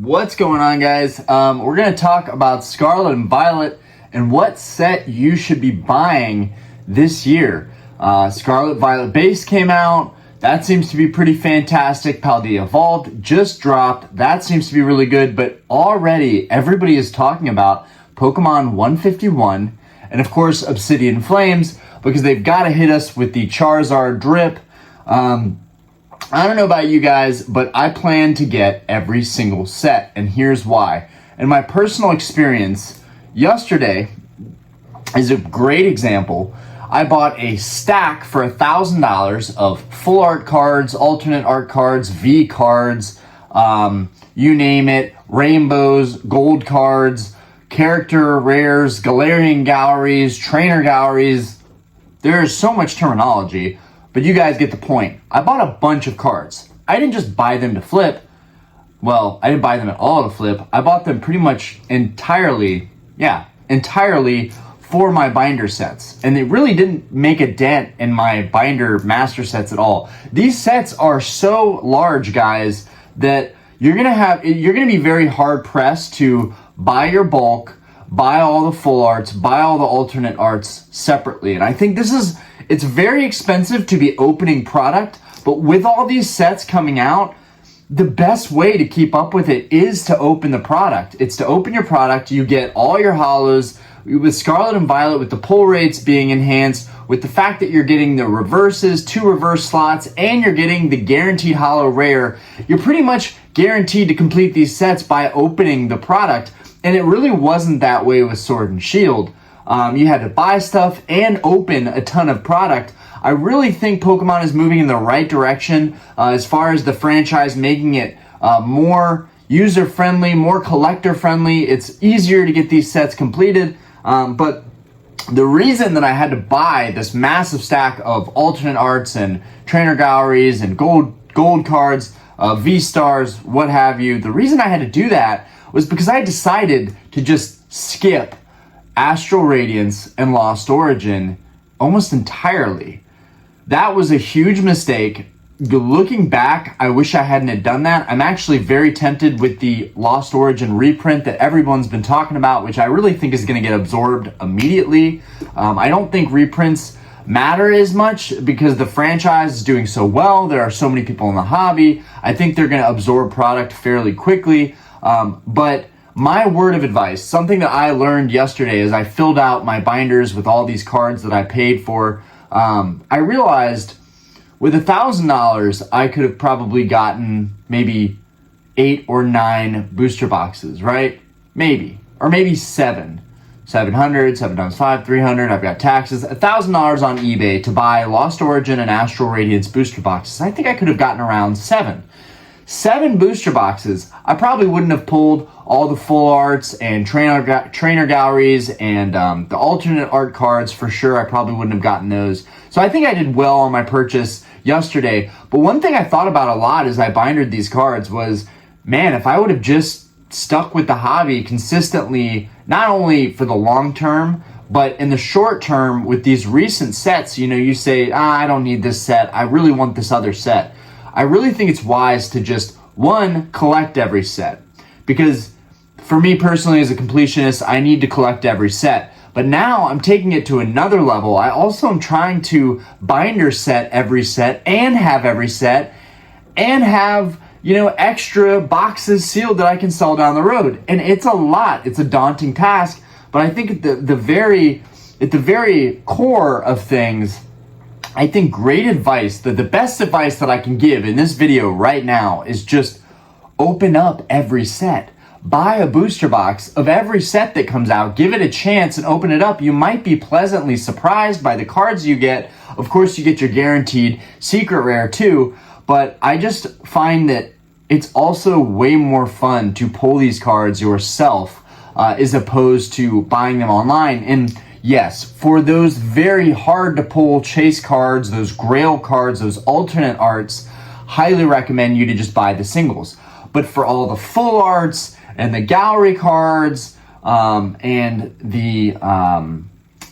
What's going on, guys? We're going to talk about Scarlet and Violet and what set you should be buying this year. Scarlet Violet base came out. That seems to be pretty fantastic. Paldea Evolved just dropped. That seems to be really good. But already everybody is talking about Pokemon 151 and, of course, Obsidian Flames because they've got to hit us with the Charizard drip. I don't know about you guys, but I plan to get every single set, and here's why. In my personal experience, yesterday is a great example. I bought a stack for $1,000 of full art cards, alternate art cards, V cards, you name it, rainbows, gold cards, character rares, Galarian galleries, trainer galleries. There's so much terminology. But you guys get the point. I bought a bunch of cards. I didn't just buy them to flip. Well, I didn't buy them at all to flip. I bought them pretty much entirely for my binder sets. And it really didn't make a dent in my binder master sets at all. These sets are so large, guys, that you're gonna be very hard pressed to buy your bulk, buy all the full arts, buy all the alternate arts separately. And I think it's very expensive to be opening product, but with all these sets coming out, the best way to keep up with it is to open the product. It's to open your product. You get all your holos with Scarlet and Violet, with the pull rates being enhanced, with the fact that you're getting the reverses, 2 reverse slots, and you're getting the guaranteed holo rare. You're pretty much guaranteed to complete these sets by opening the product. And it really wasn't that way with Sword and Shield. You had to buy stuff and open a ton of product. I really think Pokemon is moving in the right direction as far as the franchise, making it more user-friendly, more collector-friendly. It's easier to get these sets completed. But the reason that I had to buy this massive stack of alternate arts and trainer galleries and gold cards, V-stars, what have you, the reason I had to do that was because I decided to just skip Astral Radiance and Lost Origin almost entirely. That was a huge mistake. Looking back, I wish I hadn't have done that. I'm actually very tempted with the Lost Origin reprint that everyone's been talking about, which I really think is going to get absorbed immediately. I don't think reprints matter as much because the franchise is doing so well. There are so many people in the hobby. I think they're going to absorb product fairly quickly. But my word of advice, something that I learned yesterday as I filled out my binders with all these cards that I paid for, I realized with $1,000, I could have probably gotten maybe 8 or 9 booster boxes, right? Maybe. Or maybe 7. 700, 7 times 5, 300. I've got taxes. $1,000 on eBay to buy Lost Origin and Astral Radiance booster boxes. I think I could have gotten around 7 booster boxes. I probably wouldn't have pulled all the full arts and trainer galleries and the alternate art cards for sure. I probably wouldn't have gotten those. So I think I did well on my purchase yesterday. But one thing I thought about a lot as I bindered these cards was, man, if I would have just stuck with the hobby consistently, not only for the long term, but in the short term with these recent sets, you say, I don't need this set. I really want this other set. I really think it's wise to just, one, collect every set. Because for me personally as a completionist, I need to collect every set. But now I'm taking it to another level. I also am trying to binder set every set and have every set and have, extra boxes sealed that I can sell down the road. And it's a lot. It's a daunting task. But I think at the very core of things, I think great advice, the best advice that I can give in this video right now is just open up every set. Buy a booster box of every set that comes out. Give it a chance and open it up. You might be pleasantly surprised by the cards you get. Of course, you get your guaranteed secret rare too. But I just find that it's also way more fun to pull these cards yourself as opposed to buying them online. And yes, for those very hard to pull chase cards, those grail cards, those alternate arts, highly recommend you to just buy the singles. But for all the full arts and the gallery cards and the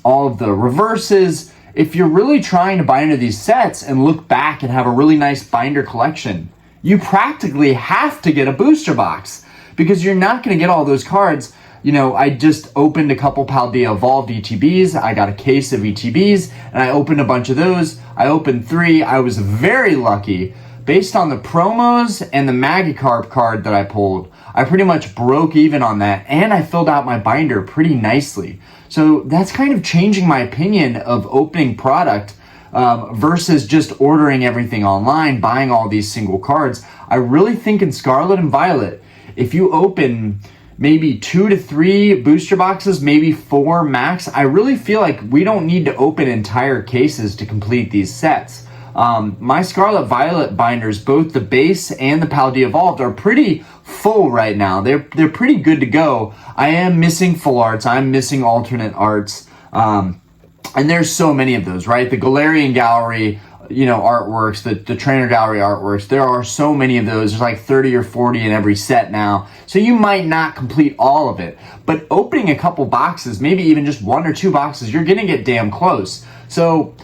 all of the reverses, if you're really trying to buy into these sets and look back and have a really nice binder collection, you practically have to get a booster box because you're not going to get all those cards. You know, I just opened a couple Paldea Evolved ETBs. I got a case of ETBs, and I opened a bunch of those. I opened 3. I was very lucky. Based on the promos and the Magikarp card that I pulled, I pretty much broke even on that, and I filled out my binder pretty nicely. So that's kind of changing my opinion of opening product versus just ordering everything online, buying all these single cards. I really think in Scarlet and Violet, if you open maybe 2 to 3 booster boxes, maybe 4 max, I really feel like we don't need to open entire cases to complete these sets. My Scarlet Violet binders, both the base and the Paldea Evolved, are pretty full right now. They're pretty good to go. I am missing full arts. I'm missing alternate arts. And there's so many of those, right? The Galarian Gallery, artworks, the Trainer Gallery artworks. There are so many of those. There's like 30 or 40 in every set now. So you might not complete all of it. But opening a couple boxes, maybe even just 1 or 2 boxes, you're going to get damn close. So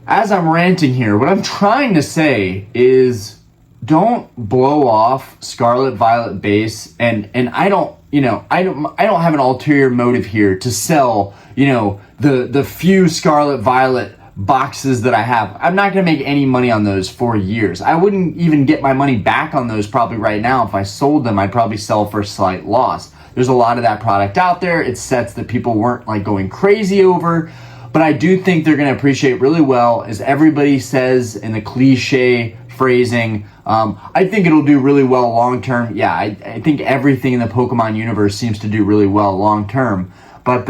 as I'm ranting here, what I'm trying to say is don't blow off Scarlet Violet base, and I don't have an ulterior motive here to sell, the few Scarlet Violet boxes that I have. I'm not going to make any money on those for years. I wouldn't even get my money back on those probably right now. If I sold them, I'd probably sell for a slight loss. There's a lot of that product out there. It's sets that people weren't like going crazy over. But I do think they're going to appreciate really well, as everybody says in the cliche phrasing. I think it'll do really well long term. Yeah, I think everything in the Pokemon universe seems to do really well long term. But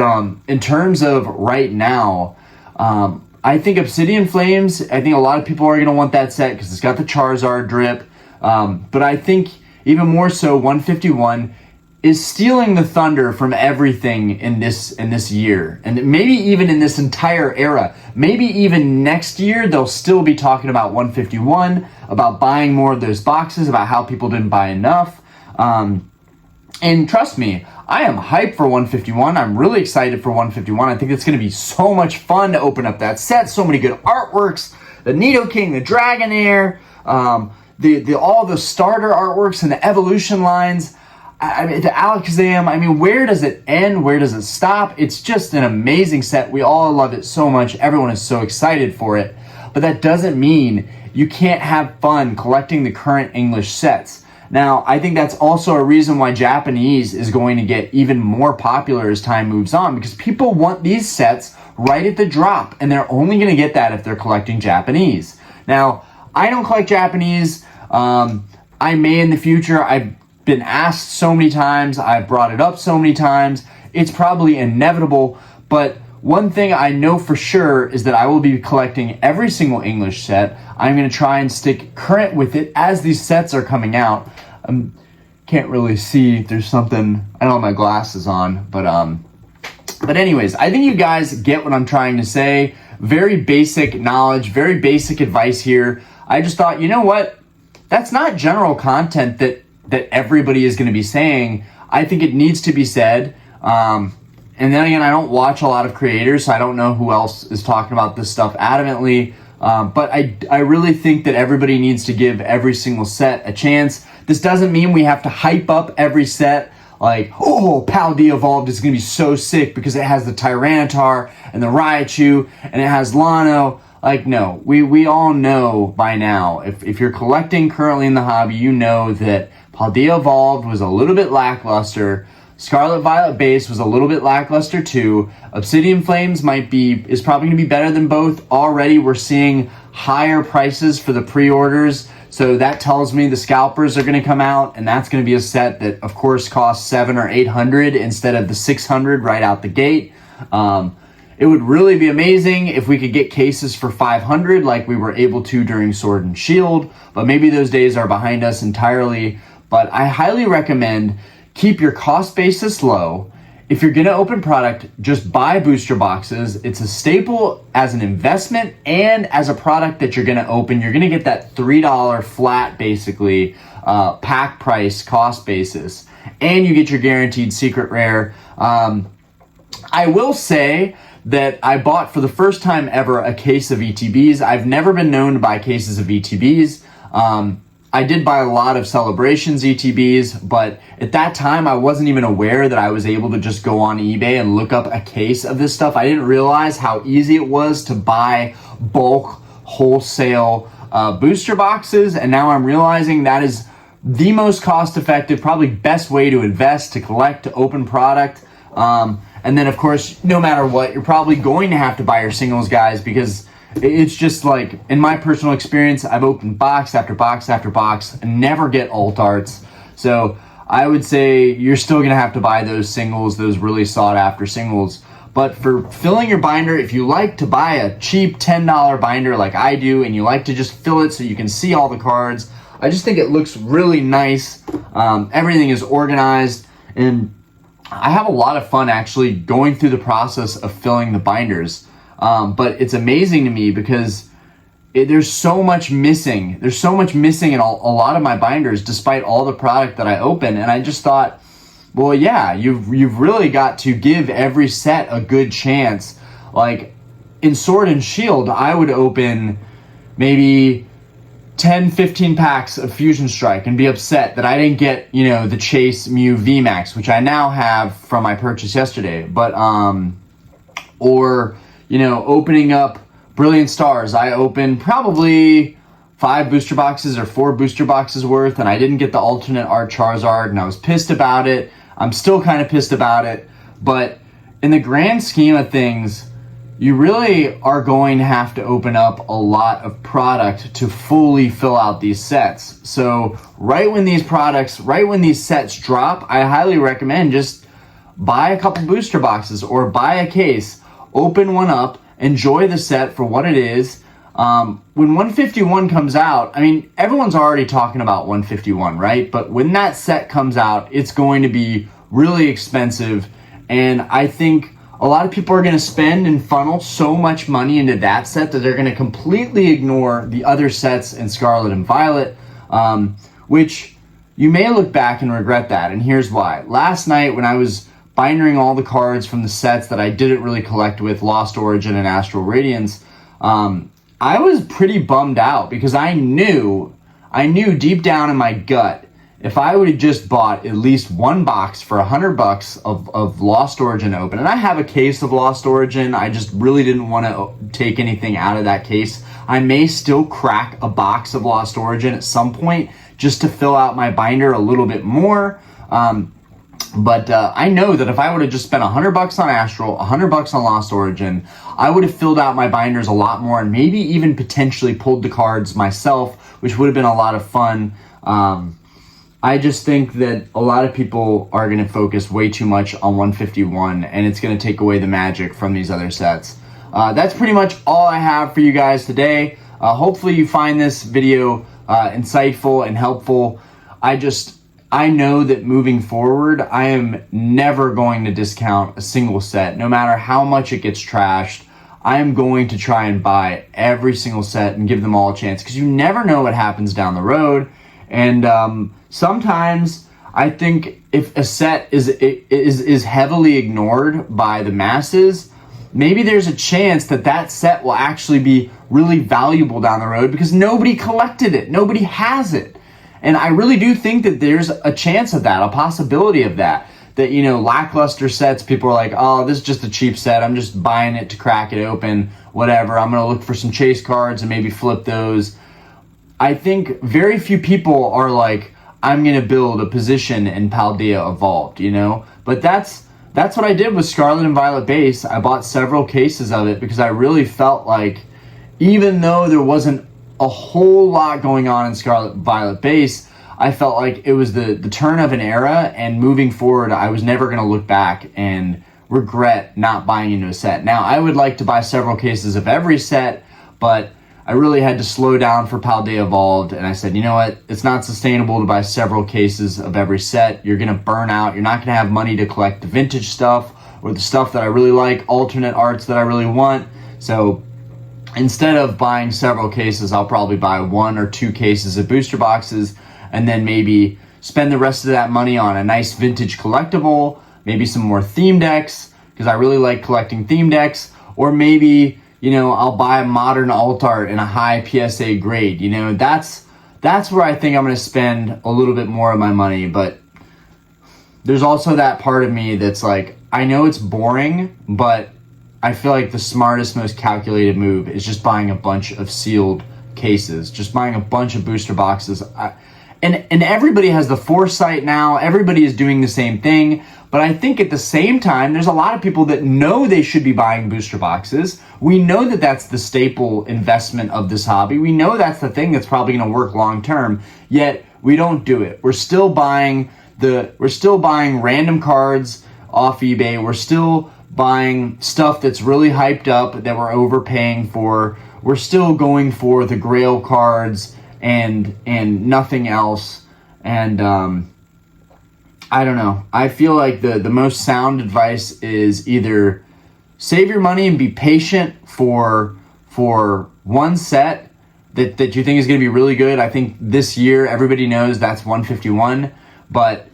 in terms of right now, I think Obsidian Flames, I think a lot of people are going to want that set because it's got the Charizard drip. But I think even more so, 151 is stealing the thunder from everything in this year, and maybe even in this entire era. Maybe even next year they'll still be talking about 151, about buying more of those boxes, about how people didn't buy enough. And trust me, I am hyped for 151. I'm really excited for 151. I think it's going to be so much fun to open up that set. So many good artworks: the Nidoking, the Dragonair, all the starter artworks and the evolution lines. I mean, the Alakazam, where does it end? Where does it stop? It's just an amazing set. We all love it so much. Everyone is so excited for it. But that doesn't mean you can't have fun collecting the current English sets. Now, I think that's also a reason why Japanese is going to get even more popular as time moves on, because people want these sets right at the drop, and they're only going to get that if they're collecting Japanese. Now, I don't collect Japanese. I may in the future. I've been asked so many times, I've brought it up so many times, it's probably inevitable, but one thing I know for sure is that I will be collecting every single English set. I'm going to try and stick current with it as these sets are coming out. Can't really see, there's something, I don't have my glasses on, but anyways, I think you guys get what I'm trying to say. Very basic knowledge, very basic advice here. I just thought, you know what, that's not general content that everybody is going to be saying. I think it needs to be said. And then again, I don't watch a lot of creators, so I don't know who else is talking about this stuff adamantly. But I really think that everybody needs to give every single set a chance. This doesn't mean we have to hype up every set like, oh, Paldea Evolved is going to be so sick because it has the Tyranitar and the Raichu and it has Lano. Like, no, we all know by now, if you're collecting currently in the hobby, you know that Paldea Evolved was a little bit lackluster. Scarlet Violet base was a little bit lackluster too. Obsidian Flames is probably going to be better than both. Already we're seeing higher prices for the pre-orders, so that tells me the scalpers are going to come out, and that's going to be a set that of course costs $700 or $800 instead of the $600 right out the gate. It would really be amazing if we could get cases for $500 like we were able to during Sword and Shield, but maybe those days are behind us entirely. But I highly recommend keep your cost basis low. If you're going to open product, just buy booster boxes. It's a staple as an investment and as a product that you're going to open. You're going to get that $3 flat, basically, pack price cost basis. And you get your guaranteed secret rare. I will say that I bought for the first time ever a case of ETBs. I've never been known to buy cases of ETBs. I did buy a lot of Celebrations ETBs, but at that time I wasn't even aware that I was able to just go on eBay and look up a case of this stuff. I didn't realize how easy it was to buy bulk wholesale booster boxes, and now I'm realizing that is the most cost-effective, probably best way to invest, to collect, to open product. And then of course, no matter what, you're probably going to have to buy your singles, guys, because it's just like, in my personal experience, I've opened box after box after box and never get alt arts. So I would say you're still gonna have to buy those singles, those really sought after singles. But for filling your binder, if you like to buy a cheap $10 binder like I do, and you like to just fill it so you can see all the cards, I just think it looks really nice. Everything is organized, and I have a lot of fun actually going through the process of filling the binders. But it's amazing to me because there's so much missing. There's so much missing in a lot of my binders, despite all the product that I open. And I just thought, well, yeah, you've really got to give every set a good chance. Like in Sword and Shield, I would open maybe 10, 15 packs of Fusion Strike and be upset that I didn't get, the Chase Mew VMAX, which I now have from my purchase yesterday. But, opening up Brilliant Stars, I opened probably 5 booster boxes or 4 booster boxes worth, and I didn't get the alternate art Charizard, and I was pissed about it. I'm still kind of pissed about it, but in the grand scheme of things, you really are going to have to open up a lot of product to fully fill out these sets. So right when these sets drop, I highly recommend just buy a couple booster boxes or buy a case, open one up, enjoy the set for what it is. When 151 comes out, I mean, everyone's already talking about 151, right? But when that set comes out, it's going to be really expensive. And I think a lot of people are going to spend and funnel so much money into that set that they're going to completely ignore the other sets in Scarlet and Violet, which you may look back and regret that. And here's why. Last night when I was bindering all the cards from the sets that I didn't really collect with Lost Origin and Astral Radiance, I was pretty bummed out because I knew deep down in my gut, if I would have just bought at least one box for $100 of Lost Origin open, and I have a case of Lost Origin, I just really didn't want to take anything out of that case. I may still crack a box of Lost Origin at some point just to fill out my binder a little bit more. But I know that if I would have just spent $100 on Astral, $100 on Lost Origin, I would have filled out my binders a lot more and maybe even potentially pulled the cards myself, which would have been a lot of fun. I just think that a lot of people are going to focus way too much on 151, and it's going to take away the magic from these other sets. That's pretty much all I have for you guys today. Hopefully you find this video insightful and helpful. I know that moving forward, I am never going to discount a single set. No matter how much it gets trashed, I am going to try and buy every single set and give them all a chance, because you never know what happens down the road. And sometimes I think if a set is heavily ignored by the masses, maybe there's a chance that set will actually be really valuable down the road because nobody collected it, nobody has it. And I really do think that there's a chance of that, a possibility of that. That, lackluster sets, people are like, oh, this is just a cheap set, I'm just buying it to crack it open, whatever, I'm gonna look for some chase cards and maybe flip those. I think very few people are like, I'm gonna build a position in Paldea Evolved, But that's what I did with Scarlet and Violet base. I bought several cases of it because I really felt like, even though there wasn't a whole lot going on in Scarlet Violet base, I felt like it was the turn of an era, and moving forward, I was never going to look back and regret not buying into a set. Now, I would like to buy several cases of every set, but I really had to slow down for Paldea Evolved, and I said, you know what, it's not sustainable to buy several cases of every set. You're going to burn out. You're not going to have money to collect the vintage stuff or the stuff that I really like, alternate arts that I really want. So instead of buying several cases, I'll probably buy 1 or 2 cases of booster boxes and then maybe spend the rest of that money on a nice vintage collectible, maybe some more theme decks, because I really like collecting theme decks, or maybe, I'll buy a modern alt art in a high PSA grade. That's that's where I think I'm going to spend a little bit more of my money. But there's also that part of me that's like, I know it's boring, but I feel like the smartest, most calculated move is just buying a bunch of sealed cases, just buying a bunch of booster boxes. And everybody has the foresight now. Everybody is doing the same thing. But I think at the same time, there's a lot of people that know they should be buying booster boxes. We know that that's the staple investment of this hobby. We know that's the thing that's probably going to work long term, yet we don't do it. We're still buying random cards off eBay. We're still buying stuff that's really hyped up that we're overpaying for. We're still going for the Grail cards and nothing else. And I don't know. I feel like the most sound advice is either save your money and be patient for one set that you think is going to be really good. I think this year everybody knows that's 151, but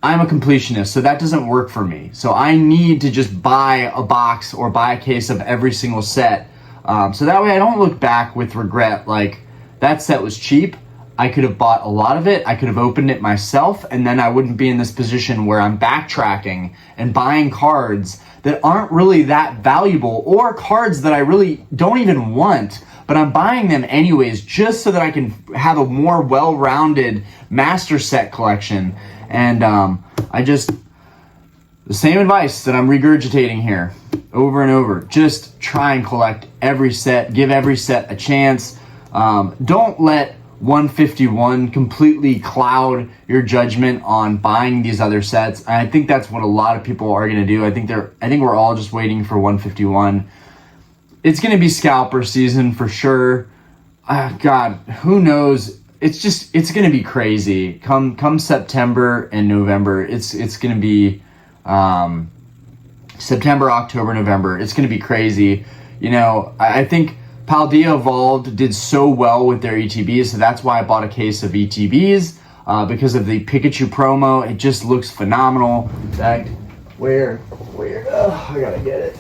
I'm a completionist, so that doesn't work for me. So I need to just buy a box or buy a case of every single set. So that way I don't look back with regret like that set was cheap. I could have bought a lot of it. I could have opened it myself, and then I wouldn't be in this position where I'm backtracking and buying cards that aren't really that valuable, or cards that I really don't even want, but I'm buying them anyways just so that I can have a more well-rounded master set collection. And the same advice that I'm regurgitating here over and over. Just try and collect every set. Give every set a chance. Don't let 151 completely cloud your judgment on buying these other sets. And I think that's what a lot of people are going to do. I think we're all just waiting for 151. It's going to be scalper season for sure. God, who knows? It's going to be crazy. Come September and November, it's going to be September, October, November. It's going to be crazy. You know, I think Paldea Evolved did so well with their ETBs, so that's why I bought a case of ETBs, because of the Pikachu promo. It just looks phenomenal. In fact, where, I gotta get it.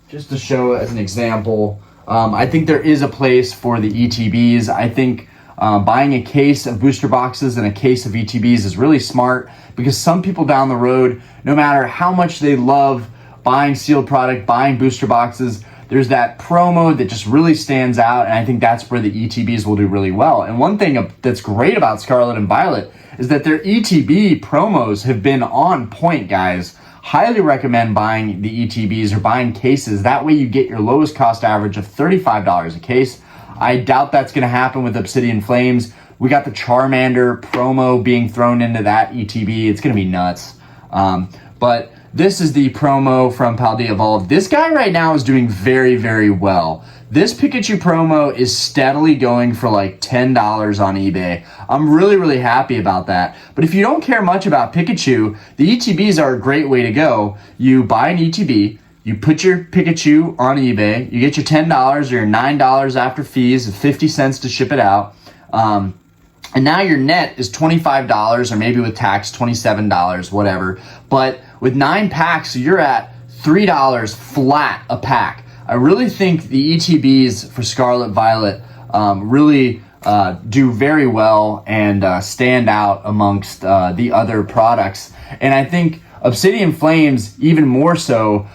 Just to show as an example, I think there is a place for the ETBs. I think buying a case of booster boxes and a case of ETBs is really smart, because some people down the road, no matter how much they love buying sealed product, buying booster boxes, there's that promo that just really stands out, and I think that's where the ETBs will do really well. And one thing that's great about Scarlet and Violet is that their ETB promos have been on point, guys. Highly recommend buying the ETBs or buying cases. That way you get your lowest cost average of $35 a case. I doubt that's going to happen with Obsidian Flames. We got the Charmander promo being thrown into that ETB. It's going to be nuts. But this is the promo from Paldea Evolved. This guy right now is doing very, very well. This Pikachu promo is steadily going for like $10 on eBay. I'm really, really happy about that. But if you don't care much about Pikachu, the ETBs are a great way to go. You buy an ETB, you put your Pikachu on eBay, you get your $10 or your $9 after fees, 50 cents to ship it out. And now your net is $25, or maybe with tax, $27, whatever. But with 9 packs, you're at $3 flat a pack. I really think the ETBs for Scarlet Violet really do very well and stand out amongst the other products. And I think Obsidian Flames, even more so.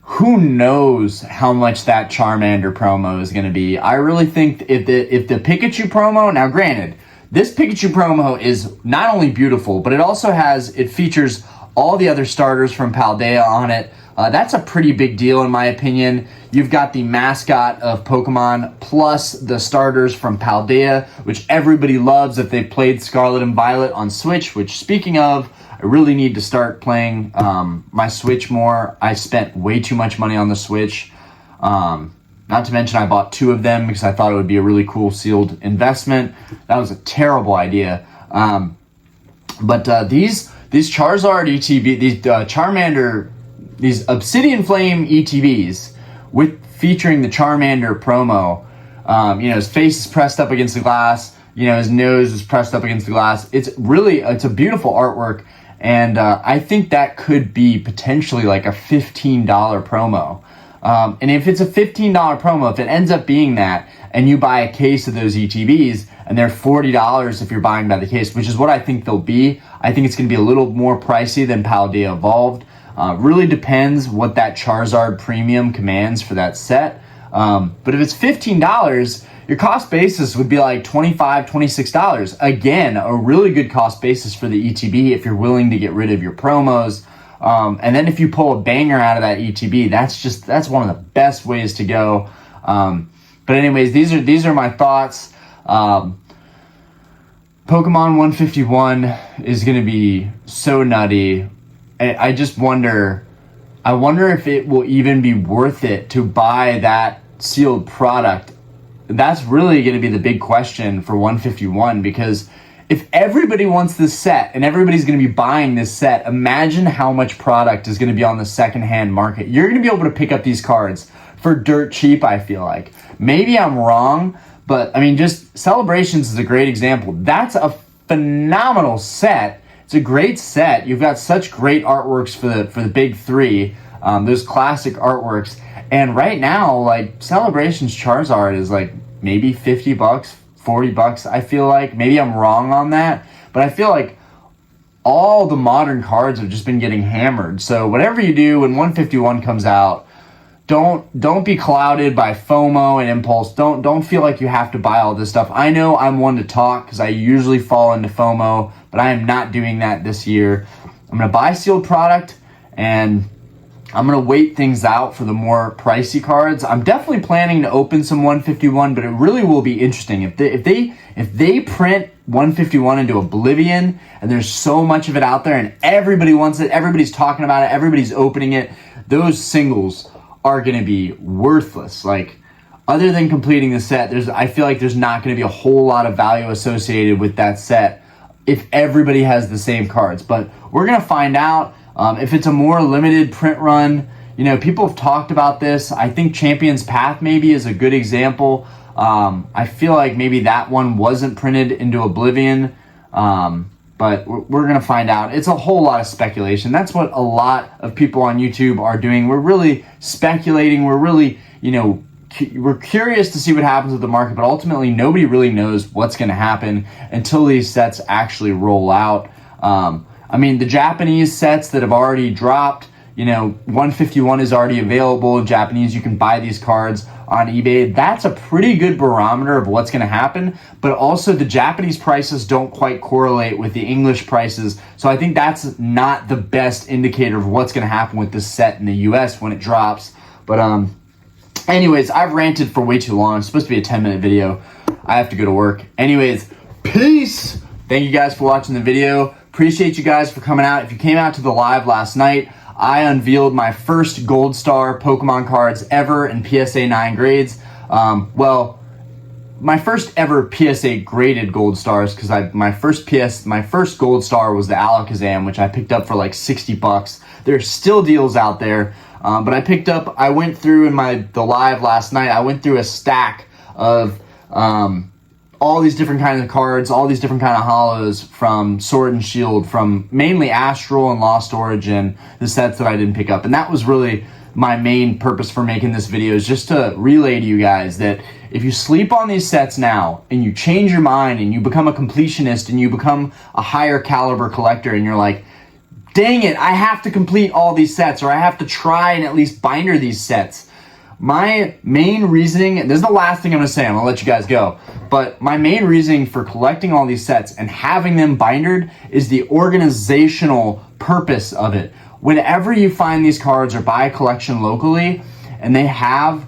Who knows how much that Charmander promo is going to be. I really think if the Pikachu promo, now granted, this Pikachu promo is not only beautiful, but it features all the other starters from Paldea on it. That's a pretty big deal in my opinion. You've got the mascot of Pokemon plus the starters from Paldea, which everybody loves if they played Scarlet and Violet on Switch, which, speaking of, I really need to start playing my Switch more. I spent way too much money on the Switch. Not to mention I bought 2 of them because I thought it would be a really cool sealed investment. That was a terrible idea. But these Charizard ETB, these Charmander, these Obsidian Flame ETBs featuring the Charmander promo, his face is pressed up against the glass, his nose is pressed up against the glass. It's a beautiful artwork, and I think that could be potentially like a $15 promo. And if it's a $15 promo, if it ends up being that, and you buy a case of those ETBs, and they're $40 if you're buying by the case, which is what I think they'll be. I think it's going to be a little more pricey than Paldea Evolved. Really depends what that Charizard premium commands for that set. But if it's $15, your cost basis would be like $25, $26. Again, a really good cost basis for the ETB if you're willing to get rid of your promos. And then if you pull a banger out of that ETB, that's one of the best ways to go. But anyways, these are my thoughts. Pokemon 151 is going to be so nutty. I just wonder if it will even be worth it to buy that sealed product. That's really going to be the big question for 151, because if everybody wants this set and everybody's going to be buying this set, imagine how much product is going to be on the secondhand market. You're going to be able to pick up these cards for dirt cheap, I feel like. Maybe I'm wrong, but I mean, just Celebrations is a great example. That's a phenomenal set. It's a great set. You've got such great artworks for the big three, those classic artworks. And right now, like, Celebrations Charizard is like maybe $50, $40, I feel like. Maybe I'm wrong on that, but I feel like all the modern cards have just been getting hammered. So whatever you do when 151 comes out, don't be clouded by FOMO and impulse. Don't feel like you have to buy all this stuff. I know I'm one to talk because I usually fall into FOMO, but I am not doing that this year. I'm going to buy sealed product, and I'm going to wait things out for the more pricey cards. I'm definitely planning to open some 151, but it really will be interesting. If they print 151 into oblivion, and there's so much of it out there and everybody wants it, everybody's talking about it, everybody's opening it, those singles are going to be worthless. Like, other than completing the set, I feel like there's not going to be a whole lot of value associated with that set if everybody has the same cards. But we're going to find out. If it's a more limited print run, people have talked about this. I think Champion's Path maybe is a good example. I feel like maybe that one wasn't printed into oblivion, but we're going to find out. It's a whole lot of speculation. That's what a lot of people on YouTube are doing. We're really speculating. We're really, we're curious to see what happens with the market, but ultimately nobody really knows what's going to happen until these sets actually roll out. I mean, the Japanese sets that have already dropped, 151 is already available in Japanese. You can buy these cards on eBay. That's a pretty good barometer of what's going to happen. But also, the Japanese prices don't quite correlate with the English prices. So I think that's not the best indicator of what's going to happen with this set in the US when it drops. But anyways, I've ranted for way too long. It's supposed to be a 10-minute video. I have to go to work. Anyways, peace. Thank you guys for watching the video. Appreciate you guys for coming out. If you came out to the live last night, I unveiled my first Gold Star Pokemon cards ever in PSA 9 grades. Well, my first ever PSA graded Gold Stars, because my first Gold Star was the Alakazam, which I picked up for like $60. There's still deals out there, but I went through in the live last night, I went through a stack of all these different kinds of cards, all these different kind of holos from Sword and Shield, from mainly Astral and Lost Origin, the sets that I didn't pick up. And that was really my main purpose for making this video, is just to relay to you guys that if you sleep on these sets now and you change your mind and you become a completionist and you become a higher caliber collector and you're like, dang it, I have to complete all these sets, or I have to try and at least binder these sets. My main reasoning, and this is the last thing I'm going to say, I'm going to let you guys go, but my main reasoning for collecting all these sets and having them bindered is the organizational purpose of it. Whenever you find these cards or buy a collection locally and they have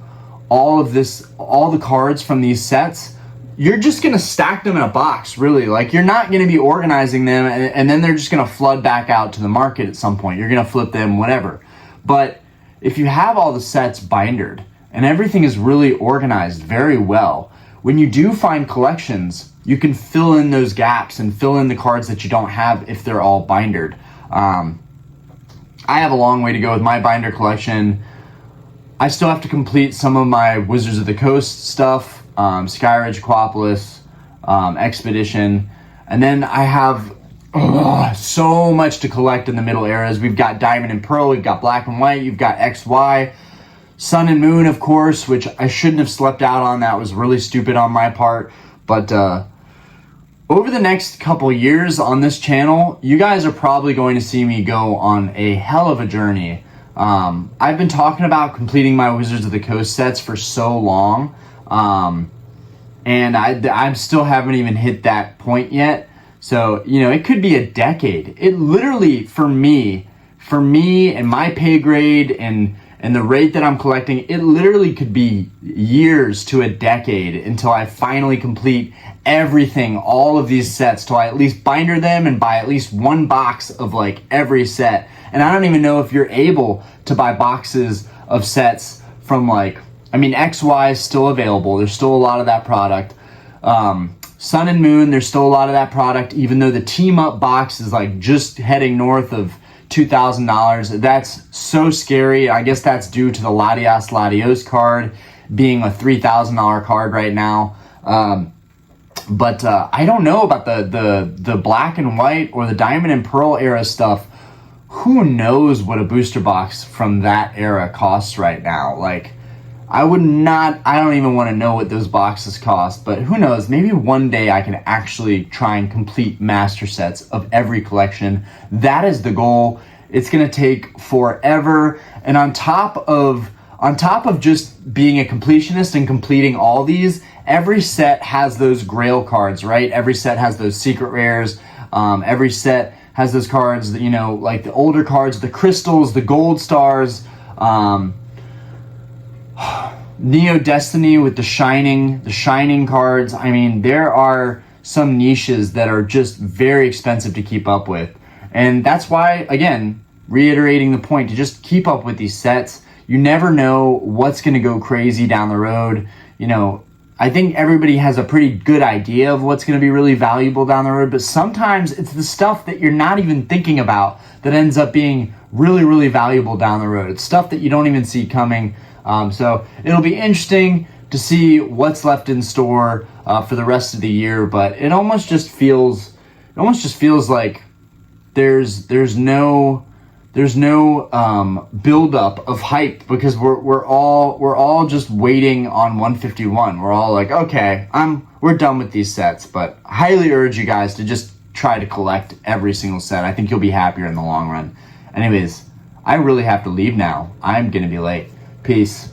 all the cards from these sets, you're just going to stack them in a box, really. Like, you're not going to be organizing them and then they're just going to flood back out to the market at some point. You're going to flip them, whatever. But if you have all the sets bindered and everything is really organized very well, when you do find collections, you can fill in those gaps and fill in the cards that you don't have if they're all bindered. I have a long way to go with my binder collection. I still have to complete some of my Wizards of the Coast stuff, Skyridge, Aquapolis, Expedition, and then I have so much to collect in the middle eras. We've got Diamond and Pearl, we've got Black and White, you've got XY. Sun and Moon, of course, which I shouldn't have slept out on. That was really stupid on my part. But over the next couple years on this channel, you guys are probably going to see me go on a hell of a journey. I've been talking about completing my Wizards of the Coast sets for so long, and I still haven't even hit that point yet. So, you know, it could be a decade. It literally, for me and my pay grade and the rate that I'm collecting, it literally could be years to a decade until I finally complete everything, all of these sets, till I at least binder them and buy at least one box of like every set. And I don't even know if you're able to buy boxes of sets from like, I mean, XY is still available. There's still a lot of that product. Sun and Moon, there's still a lot of that product, even though the team up box is like just heading north of $2,000. That's so scary. I guess that's due to the Latias Latios card being a $3,000 card right now. But I don't know about the black and white or the diamond and pearl era stuff. Who knows what a booster box from that era costs right now? Like, I don't even want to know what those boxes cost, but who knows? Maybe one day I can actually try and complete master sets of every collection. That is the goal. It's going to take forever. And on top of just being a completionist and completing all these, every set has those grail cards, right? Every set has those secret rares. Every set has those cards that, you know, like the older cards, the crystals, the gold stars, Neo Destiny with the shining cards. I mean, there are some niches that are just very expensive to keep up with. And that's why, again, reiterating the point, to just keep up with these sets. You never know what's going to go crazy down the road. You know, I think everybody has a pretty good idea of what's going to be really valuable down the road, but sometimes it's the stuff that you're not even thinking about that ends up being really, really valuable down the road. It's stuff that you don't even see coming. So it'll be interesting to see what's left in store for the rest of the year, but it almost just feels like there's no buildup of hype, because we're all just waiting on 151. We're all like, okay, we're done with these sets, but I highly urge you guys to just try to collect every single set. I think you'll be happier in the long run. Anyways, I really have to leave now. I'm gonna be late. Peace.